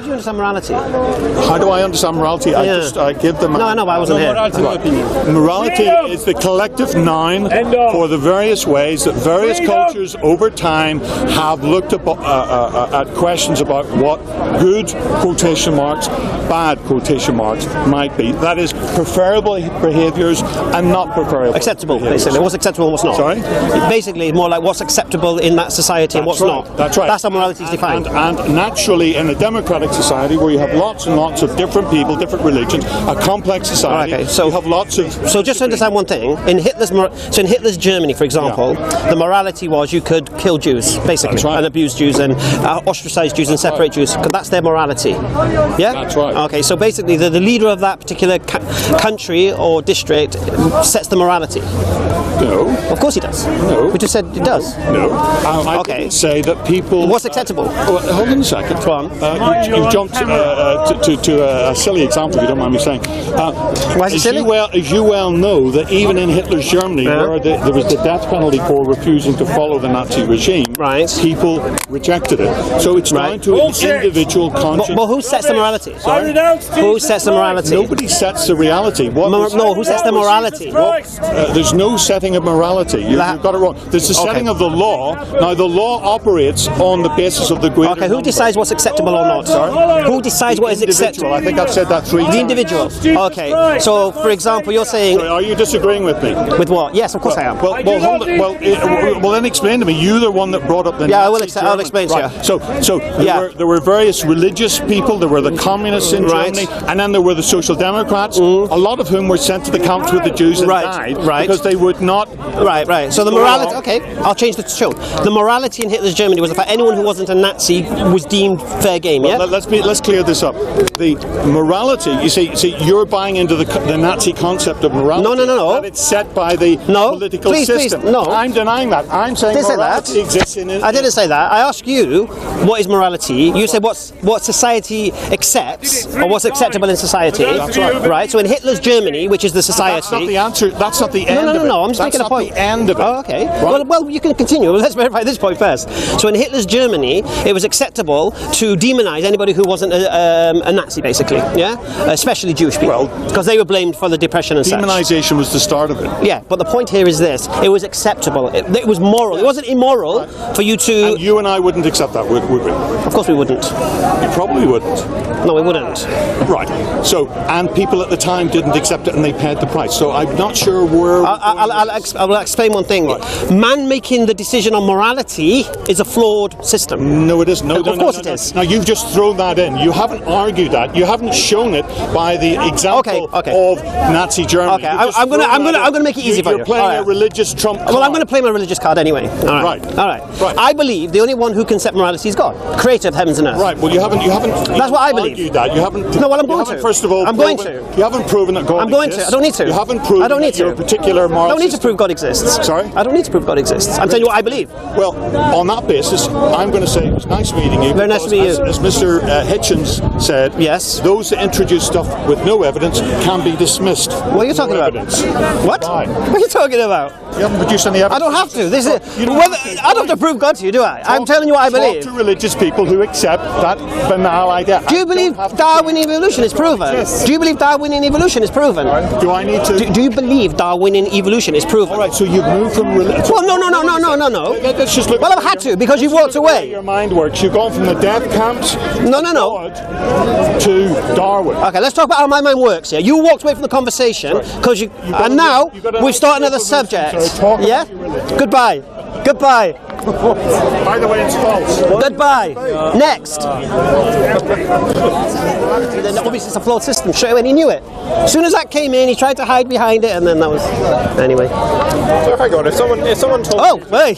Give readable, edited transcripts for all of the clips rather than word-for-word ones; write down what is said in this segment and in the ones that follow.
do you understand morality? How do I understand morality? I give them... No, I know, but I wasn't here. Morality is the collective noun for the various ways that various cultures over time have looked at questions about what good quotation marks, bad quotation marks might be. That is preferable behaviours and not preferable. Acceptable, basically. What's acceptable and what's not. Sorry? Basically, more like what's acceptable in that society and what's not. That's right. That's how morality is defined. And naturally, in a democratic society where you have lots and lots of different people, different religions, a complex society, so you have lots of... So just to understand one thing, in Hitler's Germany, for example, the morality was you could kill Jews, basically, and abuse Jews and ostracize Jews and separate Jews. That's their morality. Yeah? That's right. Okay, so basically the leader of that particular country or district sets the morality. No. Of course he does. No. We just said it does. No. I didn't say that people... What's acceptable? Well, hold on a second. Go on. You've jumped to a silly example, if you don't mind me saying. Why is it silly? As you well know, that even in Hitler's Germany, where there was the death penalty for refusing to follow the Nazi regime, people rejected it. So it's down to an individual conscience. But who sets the morality? Sorry? Who sets the morality? Nobody sets the reality. No, who sets the morality? There's no setting of morality. You've got it wrong. There's the setting of the law. Now, the law operates on the basis of the greater Okay, who decides what's acceptable or not? Sorry? Who decides what is acceptable? I think I've said that 3 times. The individual. Okay, so for example, you're saying... Sorry, are you disagreeing with me? With what? Yes, of course I am. Well, then explain to me. You're the one that brought up the... Yeah, I'll explain to you. So there were various religious people. There were the communists in Germany, and then there were the social democrats, a lot of whom were sent to the camps with the Jews and died because they would not... Right. So the morality... Okay, I'll change the show. The morality in Hitler's Germany was the fact anyone who wasn't a Nazi was deemed fair game, yeah? Well, let's clear this up. The morality, you see, you're buying into the Nazi concept of morality. No. That it's set by the political system. Please, no. I'm denying that. I'm saying morality exists in... I didn't say that. I asked you, what is morality? You said what society accepts, or what's acceptable in society. That's right. Right, so in Hitler's Germany, which is the society... That's not the answer. That's not the end of it. No, I'm just making a point. That's not the end of it. Oh, okay. Right. Well, you can continue. Let's verify this point first. So in Hitler's Germany, it was acceptable to demonize anybody who wasn't a Nazi, basically, yeah? Especially Jewish people, because they were blamed for the depression and such. Demonization was the start of it. Yeah, but the point here is this. It was acceptable. It was moral. It wasn't immoral for you to... And you and I wouldn't accept that, would we? Of course we wouldn't. You probably wouldn't. No, we wouldn't. Right. So, and people at the time didn't accept it and they paid the price. So I'm not sure where... I'll explain one thing. Right. Man making the decision on morality is a flawed system. No, it isn't. Of course it is. Now, you've just thrown that in. You haven't argued that. You haven't shown it by the example of Nazi Germany. Okay, I'm gonna make it easy for you. You're playing a religious trump card. Well, I'm going to play my religious card anyway. All right. I believe the only one who can set morality is God, creator of heavens and earth. Right. Well, you haven't. That's what I believe. That. You haven't. No, well, I'm going to. First of all, I'm going to. You haven't proven that God exists. I don't need to. You haven't proven I don't need to. your particular moral I don't need to system. prove God exists. Sorry? I don't need to prove God exists. I'm telling you what I believe. Well, on that basis, I'm going to say it was nice meeting you. Very nice to meet you. As Mr. Hitchens said, yes, those that introduce stuff with no evidence can be dismissed. What are you talking about? What? What are you talking about? You haven't produced any evidence. I don't have to. I don't have to prove God to you, do I? I'm telling you what I believe. Talk to religious people who accept that banal idea. Do you believe Darwin evolution is proven? Yes. Do you believe Darwinian evolution is proven? Do I need to? Do you believe Darwinian evolution is proven? All right, so you've moved from religion. Well, no. Let's just look. Well, I've had to because you walked away. Your mind works. You've gone from the death camps. No. To Darwin. Okay, let's talk about how my mind works here. You walked away from the conversation because you. And now we've started another subject. Yeah. Goodbye. By the way, it's false. Goodbye. Next. Then obviously it's a flawed system. Straight away, and he knew it. As soon as that came in, he tried to hide behind it, and then that was anyway. So hang on, if someone told. Oh, hey.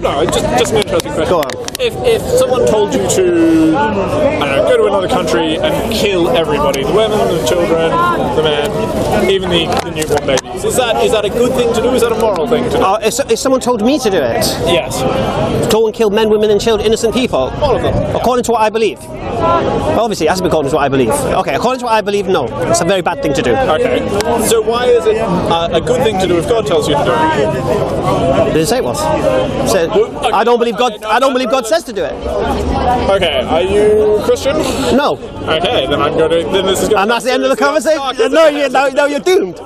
No, just an interesting question. Go on. If someone told you to, go to another country and kill everybody, the women, the children, the men, even the newborn babies, is that a good thing to do? Is that a moral thing to do? If someone told me to do it, yes. Go and kill men, women, and children, innocent people. All of them. According to what I believe. Obviously, it has to be according to what I believe. Okay, according to what I believe, no. It's a very bad thing to do. Okay. So why is it a good thing to do if God tells you to do it? Did it say it was? I don't believe God God says to do it. Okay, are you Christian? No. Okay, then I'm going to. Then this is going. And that's the end of the conversation. No, you're doomed.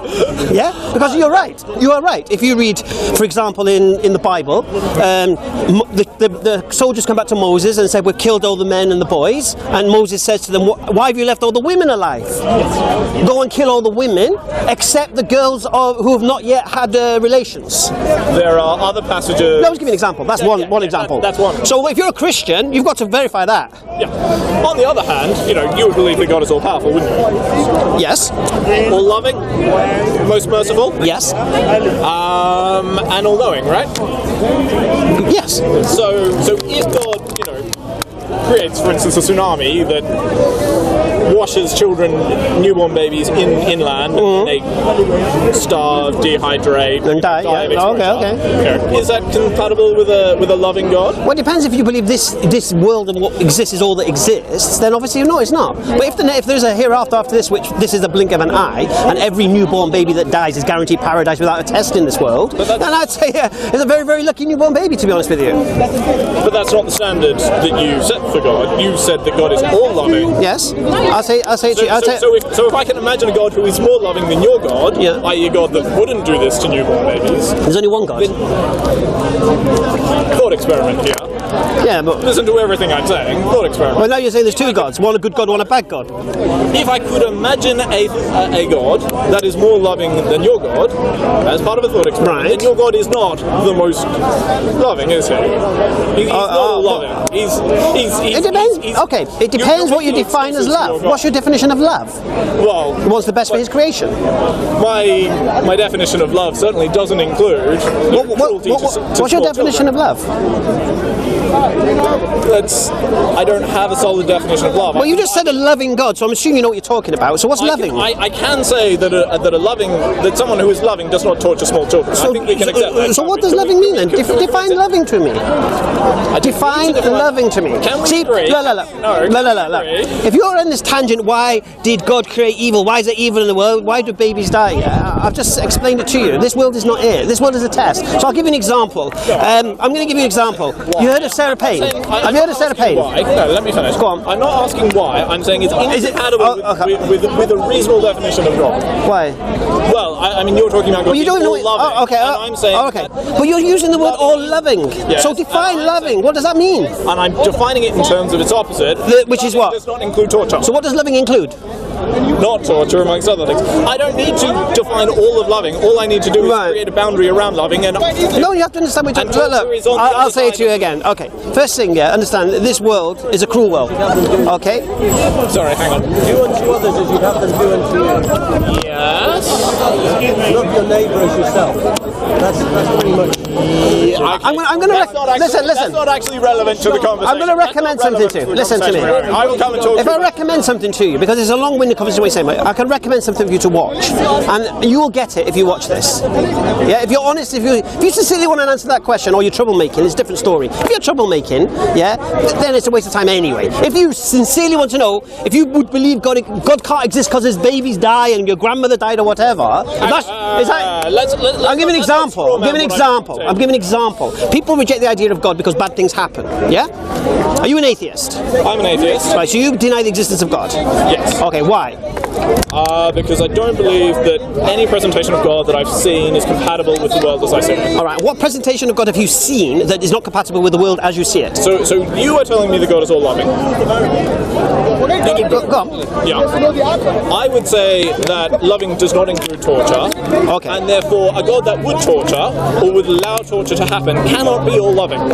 Yeah, because you're right. You are right. If you read, for example, in the Bible, the soldiers come back to Moses and said, "We've killed all the men and the boys," and Moses says to them, "Why have you left all the women alive? Go and kill all the women, except the girls who have not yet had relations." There are other passages. Let me give you an example. That's one example. That's one. So if you're a Christian, you've got to verify that. Yeah. On the other hand, you would believe that God is all powerful, wouldn't you? Yes. All loving, most merciful. Yes. And all knowing, right? Yes. So if God, creates, for instance, a tsunami that washes children, newborn babies inland, and they starve, dehydrate, and die. Yeah. Okay. Is that compatible with a loving God? Well, it depends. If you believe this world of what exists is all that exists, then obviously no, it's not. But if there's a hereafter after this, which this is a blink of an eye, and every newborn baby that dies is guaranteed paradise without a test in this world, then I'd say it's a very, very lucky newborn baby, to be honest with you. But that's not the standard that you set for God. You said that God is all loving. Yes. I'll say it to you. So if I can imagine a God who is more loving than your God, i.e. a God that wouldn't do this to newborn babies. There's only one God. Thought experiment here. Yeah, but listen to everything I'm saying. Thought experiment. Well, now you're saying there's two gods. One a good God, one a bad God. If I could imagine a God that is more loving than your God, as part of a thought experiment, then your God is not the most loving, is he? He's not all loving. It depends. It depends what you define as love. What's your definition of love? Well, what's the best for his creation? My definition of love certainly doesn't include cruelty to what's your definition of love? I don't have a solid definition of love. Well, you just said a loving God, so I'm assuming you know what you're talking about. So what's loving? I can say that someone who is loving does not torture small children. I think we can accept that. So what does loving mean then? Define loving to me. Define loving to me. Can we see, agree? No. If you're on this tangent, why did God create evil? Why is there evil in the world? Why do babies die? I've just explained it to you. This world is not it. This world is a test. So I'll give you an example. I'm going to give you an example. You heard of Sarah Payne? Have you heard of Sarah Payne? Why? No, let me finish. Go on. I'm not asking why. I'm saying it's incompatible with a reasonable definition of God. Why? Well, I mean, you're talking about God being all loving. And I'm saying but you're using the word all loving. Yes, so define loving. What does that mean? And I'm defining it in terms of its opposite. Which is what? It does not include torture. So what does loving include? Not torture, amongst other things. I don't need to define all of loving. All I need to do is create a boundary around loving. No, you have to understand what you're talking about. Look, I'll say it to you again. Okay. First thing, understand that this world is a cruel world. Okay? Sorry, hang on. Do unto others as you'd have them do unto you. Yes. Love your neighbour as yourself. That's pretty much. I'm going to listen. That's not actually relevant to the conversation. I'm going to recommend something to you. Listen to me. I will come and talk. If I recommend something to you, because it's a long-winded conversation, I can recommend something for you to watch, and you will get it if you watch this. Yeah, if you're honest, if you sincerely want to answer that question, or you're troublemaking, it's a different story. If you're troublemaking, then it's a waste of time anyway. If you sincerely want to know if you would believe God can't exist because his babies die and your grandmother died or whatever, I'm giving an example. I'm giving an example. People reject the idea of God because bad things happen. Yeah? Are you an atheist? I'm an atheist. Right, so you deny the existence of God? Yes. Okay, why? Because I don't believe that any presentation of God that I've seen is compatible with the world as I see it. Alright, what presentation of God have you seen that is not compatible with the world as you see it? So you are telling me that God is all loving? Go on. Yeah. I would say that loving does not include torture. Okay. And therefore a God that would torture or would allow torture to happen cannot be all loving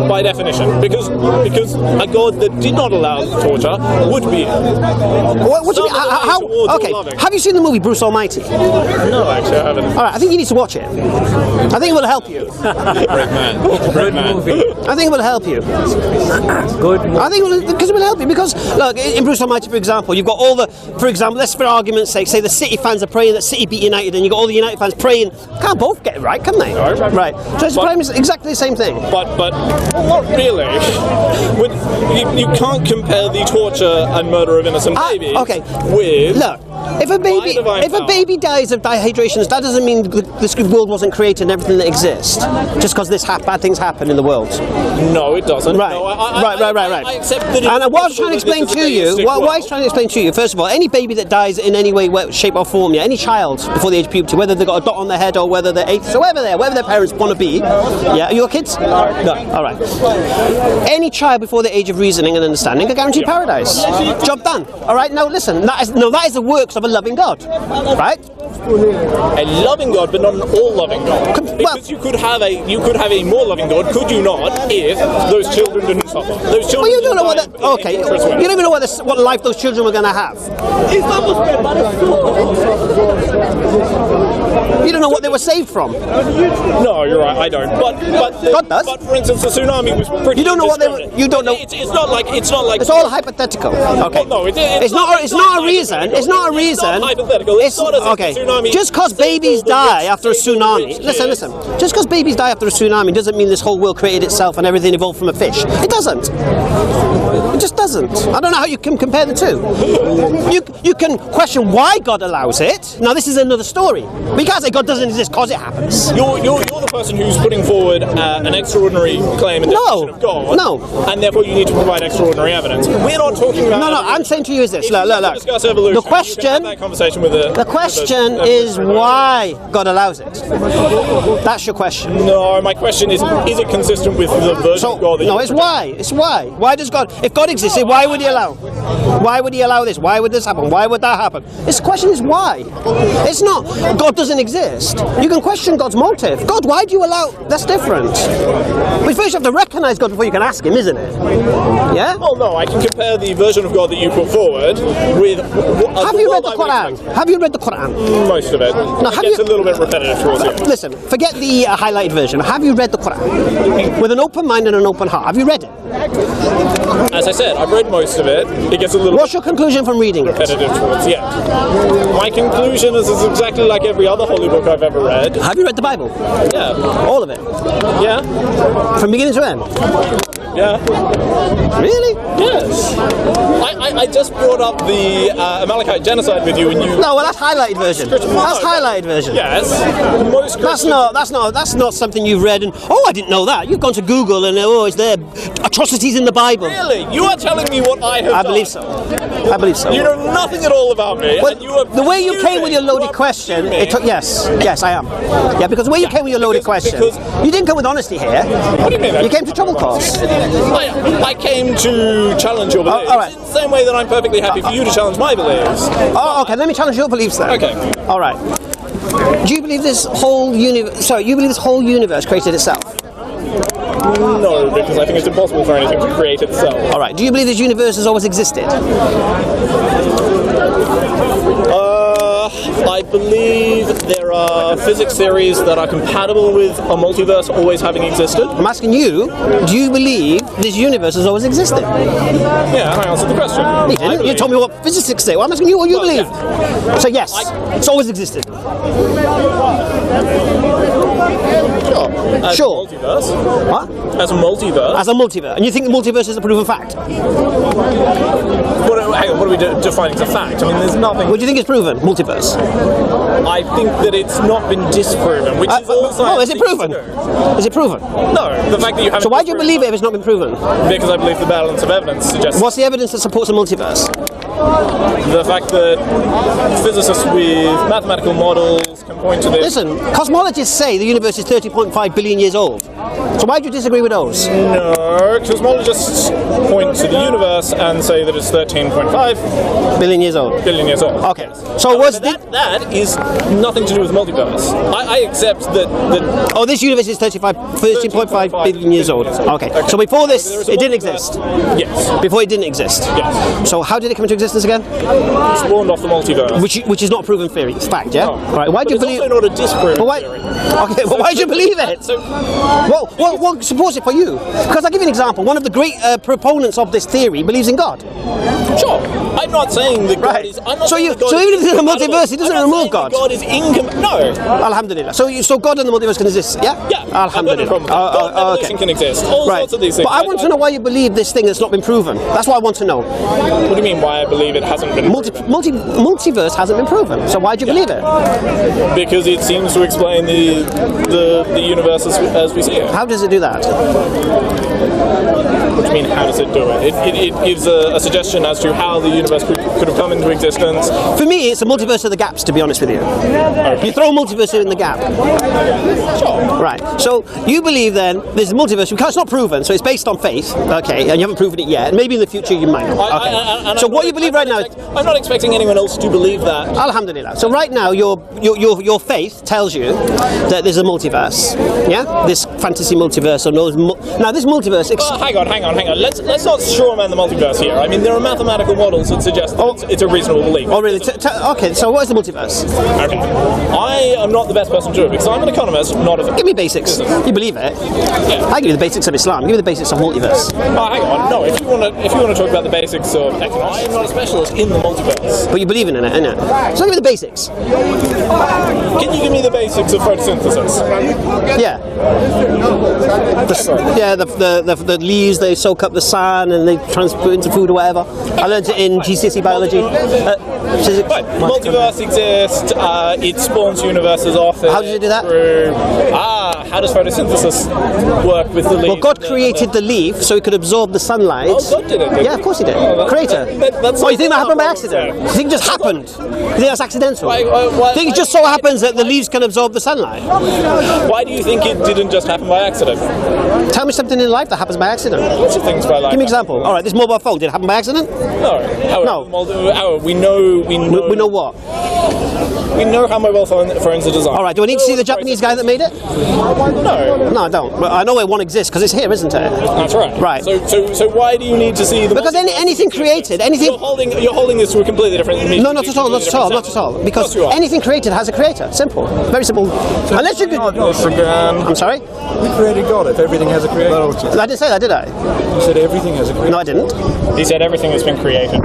by definition. Because a God that did not allow torture would be. What do you mean? Okay. Have you seen the movie Bruce Almighty? No, actually I haven't. Alright, I think you need to watch it. I think it will help you. Great man. I think it will help you. Good. I think it will help you because look, in Bruce Almighty, for example, you've got all let's for argument's sake, say the City fans are praying that City beat United, and you've got all the United fans praying. Can't both get it right, can they? No. Right. So it's exactly the same thing. But not really. You can't compare the torture and murder of innocent babies with If a baby dies of dehydration, that doesn't mean this world wasn't created and everything that exists. Just because bad things happen in the world. No, it doesn't. Right. No, Right. I accept that. And what I was trying to explain to you, first of all, any baby that dies in any way, shape or form, any child before the age of puberty, whether they've got a dot on their head or whether they're atheists, or whatever their parents want to be, are you kids? No. All right. Any child before the age of reasoning and understanding are guaranteed paradise. Job done. All right. Now listen. That is the works of a loving God, right? A loving God, but not an all-loving God. Because you could have a more loving God, could you not? If those children didn't suffer. Those children. Well, you don't know what. You don't even know what life those children were going to have. You don't know what they were saved from. No, you're right. I don't. But God does. But for instance, the tsunami was pretty. You don't know what they were. You don't know. It's not like. It's all hypothetical. Okay. Well, no, it's not a reason. It's not a reason. Hypothetical. It's not as okay. if the tsunami. Just because babies die after a tsunami. Listen. Just because babies die after a tsunami doesn't mean this whole world created itself and everything evolved from a fish. It doesn't. It just doesn't. I don't know how you can compare the two. You can question why God allows it. Now this is another story. But you can't say God doesn't exist because it happens. You're the person who's putting forward an extraordinary claim in the definition of God. No. And therefore you need to provide extraordinary evidence. We're not talking about. No. I'm saying to you is this. Look. Discuss evolution. The question. You can have that conversation with the question is why God allows it. That's your question. No, my question is it consistent with the version of God? No, it's why. It's why. Why does God? If God existed, why would He allow? Why would He allow this? Why would this happen? Why would that happen? This question is why. It's not God doesn't exist. You can question God's motive. God, why do you allow? That's different. But first you have to recognize God before you can ask Him, isn't it? Yeah. Well, no, I can compare the version of God that you put forward with. Have you read the Quran? Have you read the Quran? Most of it. No, it gets a little bit repetitive towards the end. Listen, forget the highlighted version. Have you read the Quran? With an open mind and an open heart. Have you read it? As I said, I've read most of it. It gets a little. What's your conclusion from reading it? Repetitive towards the end. My conclusion is it's exactly like every other holy book I've ever read. Have you read the Bible? Yeah. All of it? Yeah. From beginning to end? Yeah. Really? Yes. I just brought up the Amalekite genocide with you, and you. No, well, that's highlighted version. That's highlighted version. Yes. Most That's not something you've read and I didn't know that. You've gone to Google and it's there atrocities in the Bible. Really? You are telling me what I have done. I believe so. You know nothing at all about me. Well, and you are the way you came with your loaded question, yes, I am. Yeah, because the way you came with your loaded question, you didn't come with honesty here. What do you mean? You came to trouble cause. I came to challenge your beliefs. All right. In the same way that I'm perfectly happy for you to challenge my beliefs. Oh, okay. Let me challenge your beliefs then. Okay. All right. Do you believe this whole universe? Sorry, you believe this whole universe created itself? No, because I think it's impossible for anything to create itself. All right. Do you believe this universe has always existed? I believe there are physics theories that are compatible with a multiverse always having existed. I'm asking you, do you believe this universe has always existed? Yeah, I answered the question. You didn't. You told me what physicists say. Well, I'm asking you what you believe. So yes, it's always existed. Sure. As a multiverse. What? As a multiverse. As a multiverse. And you think the multiverse is a proven fact? Hang on, what are we defining as a fact? I mean, there's nothing. What do you think is proven? Multiverse. I think that it's not been disproven, which is all science. Oh, is it proven? Is it proven? No, the fact that you haven't. So why do you believe it if it's not been proven? Because I believe the balance of evidence suggests. What's the evidence that supports a multiverse? The fact that physicists with mathematical models can point to this. Listen, cosmologists say the universe is 30.5 billion years old. So why do you disagree with those? No, cosmologists point to the universe and say that it's 13.5 billion years old. Okay. So that is nothing to do with multiverse. I accept that. Oh, this universe is 13.5 billion years old. Okay. So before this, it didn't exist. Yes. Before it didn't exist. Yes. So how did it come into existence again? Spawned off the multiverse. Which is not proven theory. It's fact. Yeah. No. All right. Why do you believe? It's also not a disproven theory. Okay. But why do you believe it? What supports it for you? Because I'll give you an example. One of the great proponents of this theory believes in God. Sure. I I'm not saying that God is. I'm not So saying you, that God so is even if there's a incompatible. multiverse, it doesn't I'm not remove saying God. that God is No. Alhamdulillah. So God and the multiverse can exist. Yeah. Yeah. Alhamdulillah. God and evolution can exist. All sorts of these things. But I want to know why you believe this thing that's not been proven. That's what I want to know. What do you mean? Why I believe it hasn't been? Multiverse hasn't been proven. So why do you believe it? Because it seems to explain the universe as we see it. How does it do that? What do you mean, how does it do it? It gives a suggestion as to how the universe could have come into existence. For me, it's a multiverse of the gaps, to be honest with you. Okay. You throw multiverse in the gap. Sure. Right. So you believe then there's a multiverse because it's not proven, so it's based on faith, okay, and you haven't proven it yet. And maybe in the future you might. Okay. So what you believe right now? I'm not expecting anyone else to believe that. Alhamdulillah. So right now your faith tells you that there's a multiverse. Yeah? This fantasy multiverse or now this multiverse Hang on. Let's not strawman the multiverse here. I mean, there are mathematical models that suggest that it's a reasonable belief. Oh really? Okay, so what is the multiverse? Okay. I am not the best person to do it because I'm an economist, not a Give me basics. You believe it? Yeah. I give you the basics of Islam. Give me the basics of multiverse. Hang on. No, if you want to talk about the basics of economics, I am not a specialist in the multiverse. But you believe in it, innit? So give me the basics. Can you give me the basics of photosynthesis? Yeah. The leaves, they soak up the sun and they transport into food or whatever. I learned it in GCSE biology. Physics. Right. Multiverse exists. It spawns universes off. How does it do that? How does photosynthesis work with the leaf? Well, God created the leaf so it could absorb the sunlight. Oh, God did it? Yeah, of course he did. Creator. You think that happened by accident? You think it just happened? You think that's accidental? You think it just so happens that the leaves can absorb the sunlight? Why do you think it didn't just happen by accident? Tell me something in life that happens by accident. Lots of things by life. Give me an example. All right, this mobile phone, did it happen by accident? No. We know what? We know how mobile phones are designed. All right, do I need to see the Japanese guy that made it? No. No, I don't. But I know where one exists because it's here, isn't it? That's right. Right. So why do you need to see the? Because anything created, anything. You're holding this to a completely different. No, not at all. Because anything created has a creator. Simple. Very simple. Unless you could. I'm sorry? Who created God if everything has a creator? I didn't say that, did I? You said everything has a creator. No, I didn't. He said everything that's been created.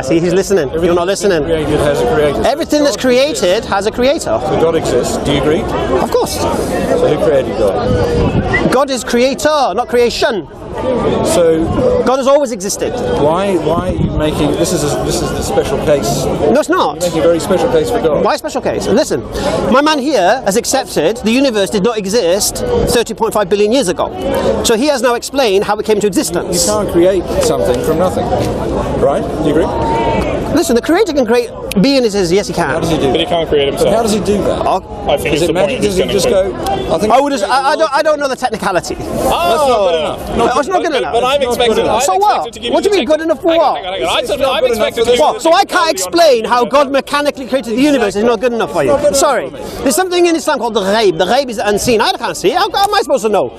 See, he's listening. You're not listening. Created has a creator. Everything that's created has a creator. So God exists. Do you agree? Of course. So who created God? God is creator, not creation. So God has always existed. Why are you making this is the special case? No, it's not. You're making a very special case for God. Why a special case? Listen, my man here has accepted the universe did not exist 30.5 billion years ago. So he has now explained how it came to existence. You can't create something from nothing, right? Do you agree? Listen, the creator can create being. He says yes, he can. How does he do But he that? can't create himself. But how does he do that? I think Is it's it the point magic? of Does he just go? I don't I don't know the technicality. That's not good enough. It's not good enough. But I'm expecting. So what? What do you mean good enough for what? I'm expecting to. What? So I can't explain how God mechanically created the universe. It's not good enough for you. Sorry. There's something in Islam called the ghaib. The ghaib is the unseen. I can't see it. How am I supposed to know?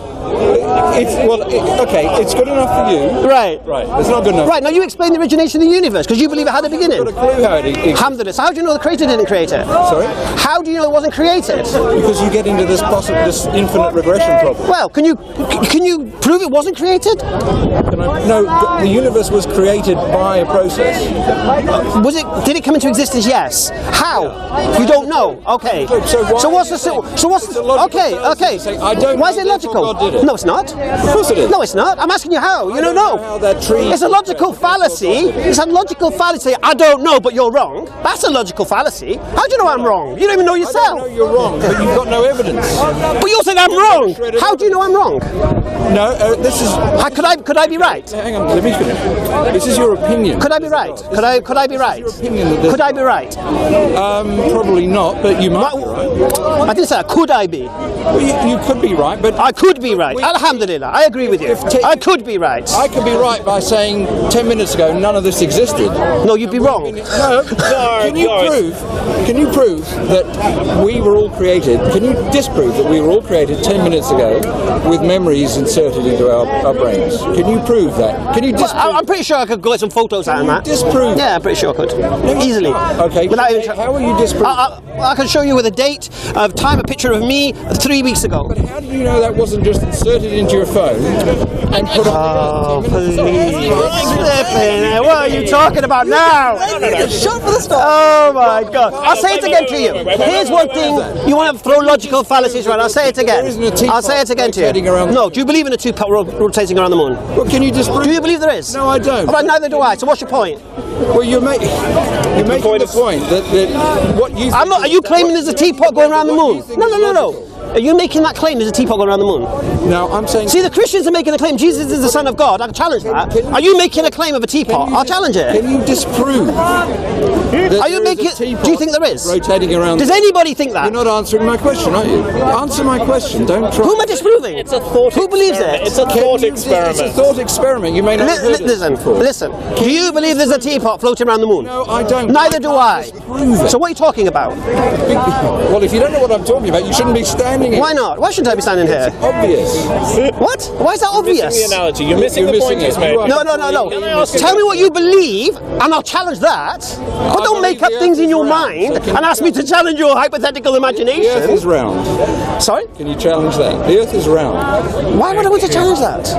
It's good enough for you. Right. It's not good enough. Right. Now you explain the origination of the universe because you believe it had a beginning. You've got a clue how it exists. Alhamdulillah. So how do you know the creator didn't create it? Sorry? How do you know it wasn't created? Because you get into this infinite regression problem. Well, can you prove it wasn't created? No, the universe was created by a process. Did it come into existence? Yes. How? You don't know. Okay. So what's the okay. I don't Why is it know, logical? God did it. No, it's not. Of course it is. No, it's not. I'm asking you how. You don't know. How that tree It's a logical fallacy. It's a logical fallacy. I don't know, but you're wrong. That's a logical fallacy. How do you know I'm wrong? You don't even know I yourself. don't know you're wrong, but you've got no evidence. But you said I'm wrong. How do you know I'm wrong? No, this is. Could I be right? Hang on, let me finish. This is your opinion. Could I be right? Could I be right? Could I be right? Probably not, but you might be right. I didn't say that. Could I be? Well, you could be right, but I could be right. Alhamdulillah. I agree with you. I could be right. I could be right by saying 10 minutes ago none of this existed. No, you'd be be wrong. No. Can you prove that we were all created? Can you disprove that we were all created 10 minutes ago with memories inserted into our brains? Can you prove that? Can you disprove? Well, I'm pretty sure I could get some photos out of that. Disprove? Yeah, I'm pretty sure I could. Easily. Okay. How will you disprove? I can show you with a date, of time, a picture of me 3 weeks ago. But how do you know that wasn't just inserted into your phone and put on? What are you talking about now? Oh my God! I'll say it again to you. Here's one thing: you want to throw logical fallacies around. I'll say it again. I'll say it again to you. No, do you believe in a teapot rotating around the moon? Well, can you disprove? Do you believe there is? No, I don't. Well, neither do I. So what's your point? Well, you're making the point that what you. I'm not. Are you claiming there's a teapot going around the moon? No. Are you making that claim there's a teapot going around the moon? No, I'm saying... See, the Christians are making a claim Jesus is the Son of God. I'll challenge that. Are you making a claim of a teapot? I'll challenge it. Can you disprove? Are you making... Do you think there is? Rotating around... Does anybody think that? You're not answering my question, are you? Answer my question. Don't try... Who am I disproving? It's a thought Who believes it? It's a thought experiment. It's a thought experiment. You may not have heard it before. Listen. Do you believe there's a teapot floating around the moon? No, I don't. Neither do I. So what are you talking about? Well, if you don't know what I'm talking about, you shouldn't be standing here. Why not? Why shouldn't I be standing here? It's obvious. What? Why is that obvious? You're missing the analogy. You're missing the point he's made. No. Tell me what you believe, and I'll challenge that. But don't make up things in your mind and ask me to challenge your hypothetical imagination. The Earth is round. Sorry? Can you challenge that? The Earth is round. Why would I want to challenge that?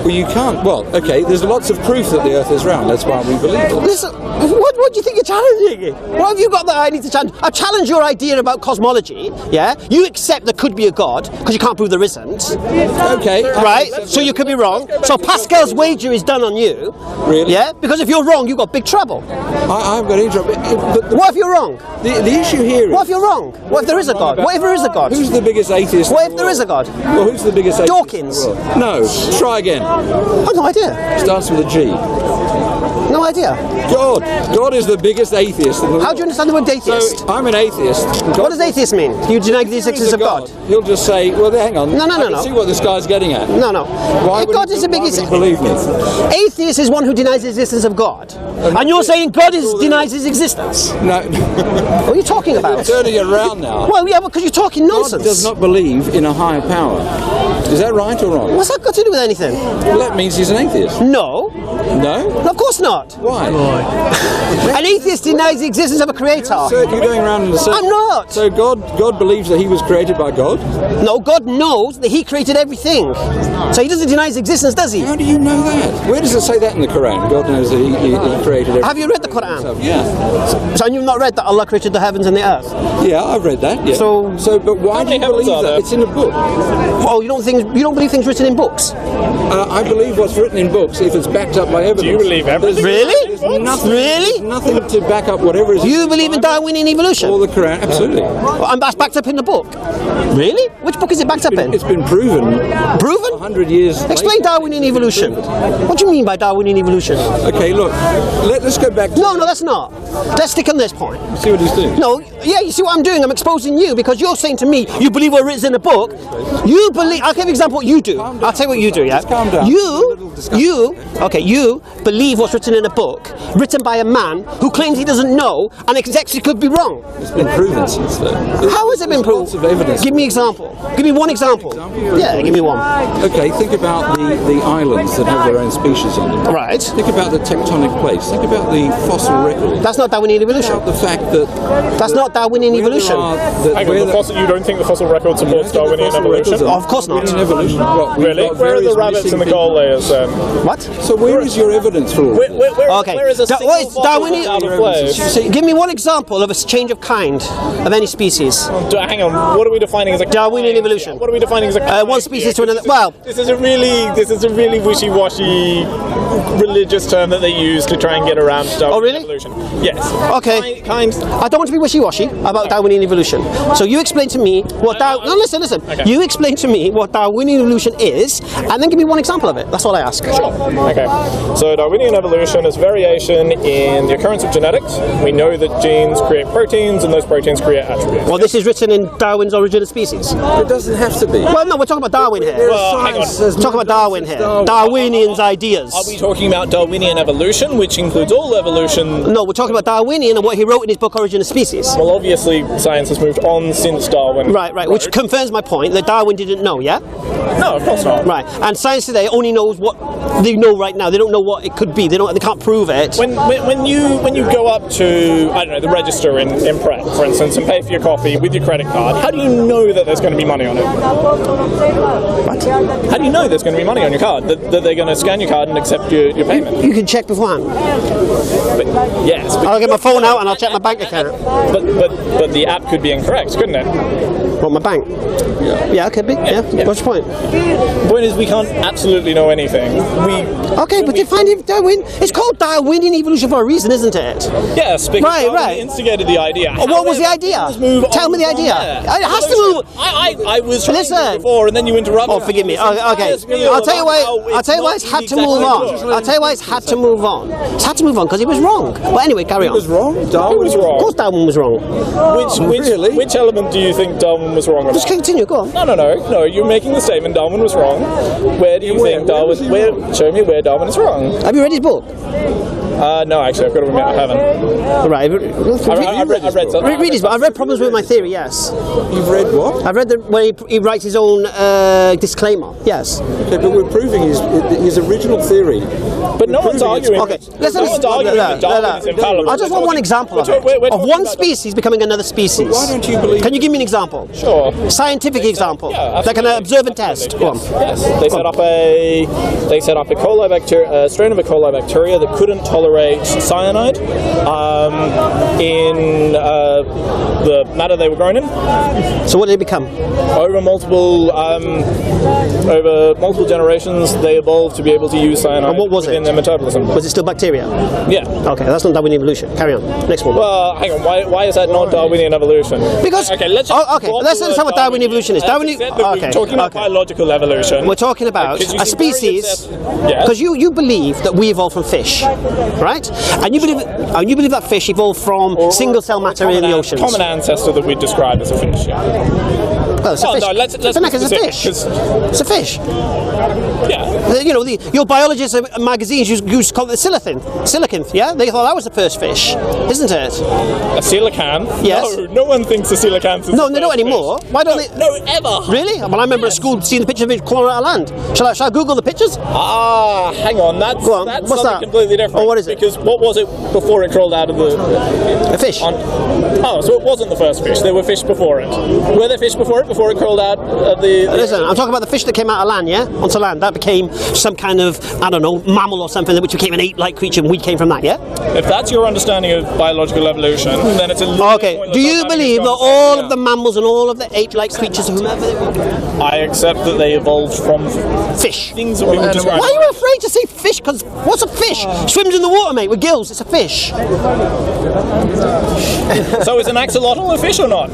Well, you can't. Well, okay, there's lots of proof that the Earth is round. That's why we believe it. Listen, what do you think you're challenging? What have you got that I need to challenge? I challenge your idea about cosmology, yeah? You accept there could be a God, because you can't prove there isn't. Okay. Right? So you could be wrong. So Pascal's wager is done on you. Really? Yeah? Because if you're wrong, you've got big trouble. I've got any trouble. But what if you're wrong? The issue here is... What if you're wrong? What if there is a God? What if there is a God? Who's the biggest atheist? What if there is a God? Well, who's the biggest atheist? Dawkins. In the world? No. Try again. I've no idea. Starts with a G. No idea. God. God is the biggest atheist in the world. How do you understand the word atheist? So, I'm an atheist. What does atheist mean? You deny the existence of God? He'll just say, well, hang on. No. I can see what this guy's getting at. No. Why would God is the biggest... believe me? Atheist is one who denies the existence of God. And you're saying God denies his existence? No. What are you talking about? You're turning it around now. Well, yeah, because you're talking nonsense. God does not believe in a higher power. Is that right or wrong? What's that got to do with anything? Well, that means he's an atheist. No. No? Of course not. Why? An atheist denies the existence of a creator. So you're going around in the circle. I'm not. So God believes that he was created by God? No, God knows that he created everything. So he doesn't deny his existence, does he? How do you know that? Where does it say that in the Quran? God knows that he created everything. Have you read the Quran? Yeah. So you've not read that Allah created the heavens and the earth? Yeah, I've read that. Yeah. So but why do you believe that? It's in a book. Oh, you don't believe things written in books? I believe what's written in books if it's backed up by evidence. Do you believe everything? Really? There's nothing to back up whatever is. You believe in Darwinian evolution? Or the Quran, absolutely. And that's backed up in the book? Really? Which book is it backed up in? It's been proven. Proven? 100 years. Explain Darwinian evolution. What do you mean by Darwinian evolution? Okay, look. Let's go back to... No, that's not. Let's stick on this point. See what he's doing? No, yeah, you see what I'm doing? I'm exposing you because you're saying to me, you believe what written in a book. You believe... I'll give you an example what you do. I'll tell you what you do, yeah? Just calm down. You believe what's written in a book, written by a man who claims he doesn't know, and it actually could be wrong. It's been proven since then. How has it been proven? Lots of evidence. Give me an example. Give me one example. Yeah, give me one. Okay, think about the islands that have their own species on them. Right. Think about the tectonic plates. Think about the fossil record. That's not Darwinian evolution. Think about the fact that... That's not Darwinian evolution. You don't think the fossil record supports Darwinian evolution? Oh, of course not. Evolution. Really? Where are the rabbits and the coal layers then? What? So where is your evidence for all this? Where is a what is Darwinian? out of place? Give me one example of a change of kind of any species. Hang on, what are we defining as a Darwinian evolution? What are we defining as a one species to another? Well, this is a really wishy-washy religious term that they use to try and get around Darwinian evolution. Yes. Okay. I don't want to be wishy-washy about Darwinian evolution. So you explain to me what listen. Okay. You explain to me what Darwinian evolution is, and then give me one example of it. That's all I ask. Sure. Okay. So Darwinian evolution is variation in the occurrence of genetics. We know that genes create proteins, and those proteins create attributes. Well, this is written in Darwin's Origin of Species. It doesn't have to be. Well, no, we're talking about Darwin here. Well, hang on. We're talking about Darwin here. Darwinian's ideas. Are we talking talking about Darwinian evolution, which includes all evolution? No, we're talking about Darwinian and what he wrote in his book Origin of Species. Well, obviously, science has moved on since Darwin. Right, which confirms my point that Darwin didn't know, yeah? No, of course not. Right, and science today only knows what they know right now. They don't know what it could be. They can't prove it. When you go up to, I don't know, the register in Pret, for instance, and pay for your coffee with your credit card, how do you know that there's going to be money on it? What? How do you know there's going to be money on your card? That they're going to scan your card and accept your payment? You can check beforehand. Yes. I'll get my phone out and I'll check my bank account. But the app could be incorrect, couldn't it? What, my bank? Yeah, it could be. Yeah. What's your point? The point is we can't absolutely know anything. Okay, but define Darwin. It's called Darwinian evolution for a reason, isn't it? Yes, because Darwin instigated the idea. What was the idea? Tell me the idea. It has to move. I was trying to before, and then you interrupted. Oh, forgive me. Okay, I'll tell you why it's had to move on. I'll tell you why it's had to move on. It's had to move on because he was wrong. Well, anyway, carry on. He was wrong? Darwin was wrong? Of course Darwin was wrong. Which element do you think Darwin was wrong about? Just continue, go on. No, you're making the statement Darwin was wrong. Where do you think Darwin... Show me where Darwin is wrong. Have you read his book? No, actually, I've got to admit I haven't. Right. I've read something. Read his book. I've read Problems with My Theory, yes. You've read what? I've read where he writes his own disclaimer, yes. Okay, but we're proving his original theory. But no one's arguing. Okay, no one's arguing that Darwin is infallible. I just want one example of one species becoming another species. Why don't you believe... Can you give me an example? Sure. Scientific example. That can observe and test. Go on. Yes. They set up a coli bacteria, strain of E. coli bacteria that couldn't tolerate cyanide in the matter they were grown in. So what did it become? Over multiple generations, they evolved to be able to use cyanide. And what was it? In their metabolism. Was it still bacteria? Yeah. Okay, that's not Darwinian evolution. Carry on. Next one. Well, hang on. Why is that not Darwinian evolution? Because let's understand what Darwinian evolution is. We're talking about biological evolution. We're talking about a species. Because you believe that we evolved from fish, right? And you believe that fish evolved from single cell matter in the oceans. Common ancestor that we describe as a fish. Well, it's a fish. No, let's it's a fish. It's a fish. Yeah. Your biologists magazines used to call it coelacanth. Yeah, they thought that was the first fish, isn't it? A coelacanth? Yes. No one thinks a coelacanth is No, they don't anymore. Fish. Why don't they? No, ever. Really? Well, I remember at school seeing the picture of it crawling out of land. Shall I Google the pictures? Hang on. That's What's something that? completely different. Oh, what is it? Because what was it before it crawled out of the... A fish. So it wasn't the first fish. There were fish before it. Were there fish before it crawled out of the... Listen, I'm talking about the fish that came out of land, yeah? Onto land. That became some kind of, I don't know, mammal or something, which became an ape-like creature, and we came from that, yeah? If that's your understanding of biological evolution, then it's a little Okay, do you believe that all of the mammals and all of the ape-like creatures, whomever they were... I accept that they evolved from fish. Things that we would describe. Why are you afraid to say fish? Because what's a fish? Swims in the water, mate, with gills. It's a fish. So is an axolotl a fish or not?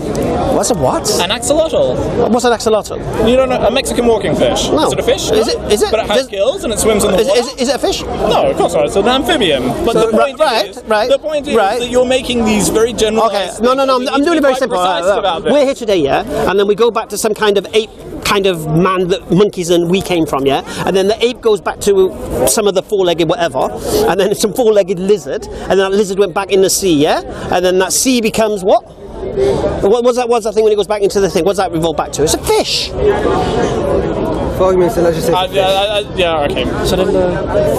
What's a what? An axolotl. What's an axolotl? You don't know? A Mexican walking fish. No. Is it a fish? Is it? But it has gills and it swims in the water. Is it a fish? No, of course not. It's an amphibian. But the point is that you're making these very general... Okay, no, I'm doing it very simple. We're here today, yeah? And then we go back to some kind of ape kind of man that monkeys and we came from, yeah? And then the ape goes back to some of the four-legged whatever, and then some four-legged lizard, and then that lizard went back in the sea, yeah? And then that sea becomes what? What's that thing when it goes back into the thing? What's that revolve back to? It's a fish. 5 minutes and let's just say yeah, okay. So then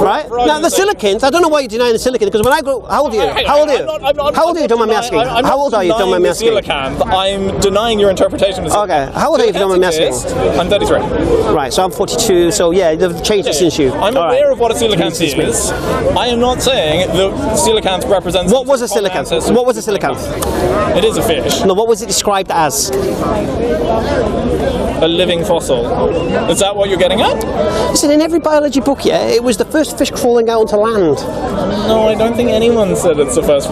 right? Now the coelacanth, I don't know why you're denying the coelacanth, because when I go, how old are you? How old are you? How old are you? Don't mind me asking. How old are you? Don't mind me asking. I'm denying your interpretation of the Okay, how old are you if you don't mind me asking? I'm 33. Right, so I'm 42, so yeah, they've changed it since you. I'm aware of what a coelacanth is. I am not saying that coelacanth represents... What was a coelacanth? What was a coelacanth? It is a fish. No, what was it described as? A living fossil. Is that what you're getting at? Listen, in every biology book, yeah, it was the first fish crawling out onto land. No, I don't think anyone said it's the first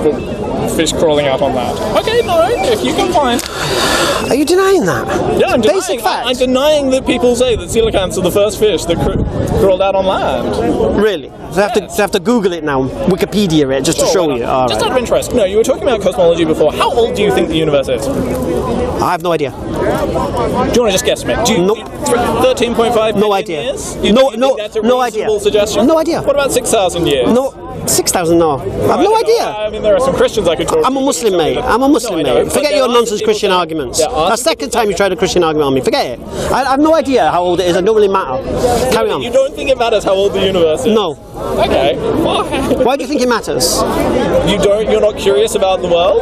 fish crawling out on that. Okay, no, if you can find... Are you denying that? Yeah, I'm denying. Basic fact. I'm denying that people say that coelacanths are the first fish that crawled out on land. Really? So I have to Google it now, Wikipedia it, just to show you. Just out of interest, no, you were talking about cosmology before. How old do you think the universe is? I have no idea. Do you want to just guess me? Nope. 13.5 No million idea. years? No, that's a no reasonable idea. suggestion? No idea. What about 6,000 years? No, 6,000, no. I have no idea. I mean, there are some Christians I could talk to. I'm a Muslim, mate. I'm a Muslim, No, I know, mate. but Forget there your are nonsense some Christian people arguments. there are That's the some second time you tried a Christian argument on me. Forget it. I have no idea how old it is. It don't really matter. Carry on. You don't think it matters how old the universe is? No. Okay. Why? Why do you think it matters? You're not curious about the world?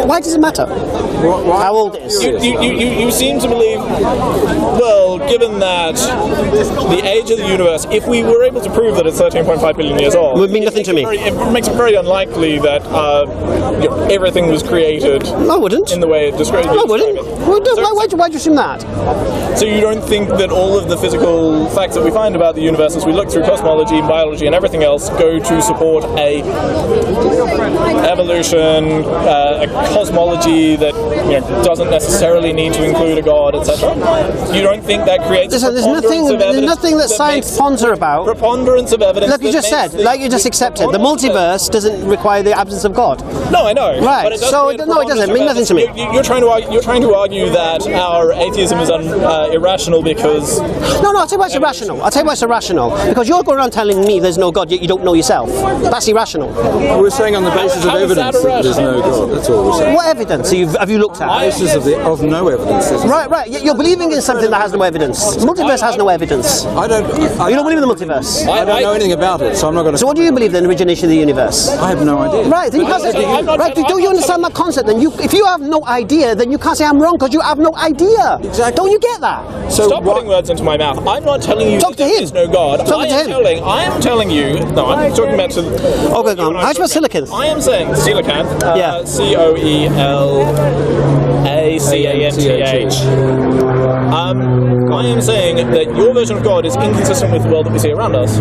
Why does it matter? How old it is? You seem to believe, well, given that the age of the universe, if we were able to prove that it's 13.5 billion years old, It would mean nothing to me. it makes it very unlikely that everything was created No, I wouldn't. in the way it describes. No, I wouldn't. Why do you assume that? So you don't think that all of the physical facts that we find about the universe as we look through cosmology, biology and everything else go to support a evolution, a cosmology that doesn't necessarily need to include a god, etc.? You don't think that creates Listen, there's nothing that science ponder about. Preponderance of evidence. Like you just said, like you just accepted, the multiverse doesn't require the absence of God. No, I know. Right. But it does So create a no, it doesn't mean nothing to me. You're trying to argue that our atheism is irrational because. No, I'll tell you why it's irrational. Because you're going around telling me there's no God, yet you don't know yourself. That's irrational. We're saying on the basis of How is that evidence that there's no God. That's all we're saying. What evidence have you looked at? On the basis of no evidence. Right. You're believing in something that has no evidence. The multiverse has no evidence. I don't believe in the multiverse. I don't know anything about it, so I'm not going to. So what do you believe in the origination of the universe? I have no idea. Right, then you can't say. Right, do you understand that concept? Then if you have no idea, then you can't say I'm wrong because you have no idea. Exactly. Don't you get that? So Stop putting words into my mouth. I'm not telling you Talk to that him. there's no God. Talk to him. I am telling you. No, I'm talking about. Okay, go on. How do you spell silicon? I am saying coelacanth. Yeah. COELACANTH. I am saying that your version of God is inconsistent with the world that we see around us.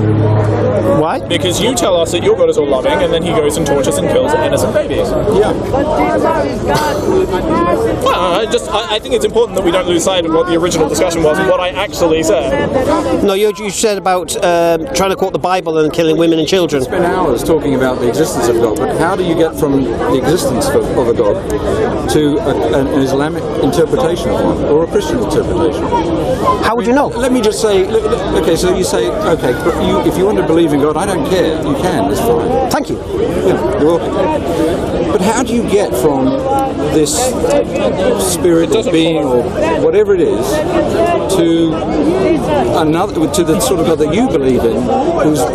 Why? Because you tell us that your God is all loving, and then he goes and tortures and kills innocent babies. Yeah. Well, I think it's important that we don't lose sight of what the original discussion was and what I actually said. No, you said about trying to quote the Bible and killing women and children. Spend hours talking about the existence of God, but how do you get from the existence of a God to an Islamic interpretation of one or a Christian interpretation? How would you know? Let me just say, okay, so you say, okay, if you want to believe in God, I don't care. You can, it's fine. Thank you. Yeah, you're welcome. But how do you get from this spirit of being or whatever it is to the sort of God that you believe in,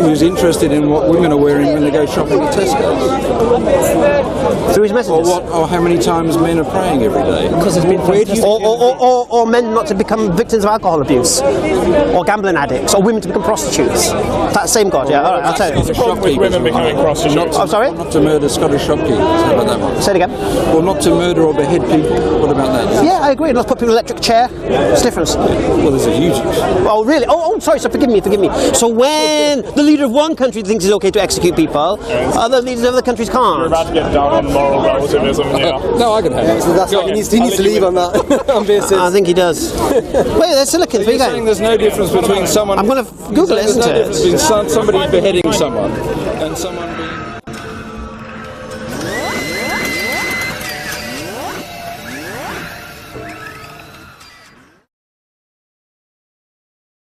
who's interested in what women are wearing when they go shopping at Tesco's? Through his messages. Or how many times men are praying every day? Because it's been or men not to become victims of alcohol abuse, or gambling addicts, or women to become prostitutes. That same God, yeah. All right, I'll tell you. There's a problem with women becoming prostitutes. I'm sorry? Not to murder Scottish shopkeepers. How about that one? Say it again. Or not to murder or behead people. What about that? Yeah, I agree. Let's put people in an electric chair. It's different. Well, there's a huge. Oh, really? Oh, sorry. So forgive me. So when the leader of one country thinks it's okay to execute people, other leaders of other countries can't. We're about to get down on moral relativism. Yeah. No, I can have it. So that's like he needs to leave on that. On basis. I think he does. Wait, there's silicon. You're saying there's no difference between someone. I'm going to Google it, isn't it? There's no difference between somebody beheading someone and someone being.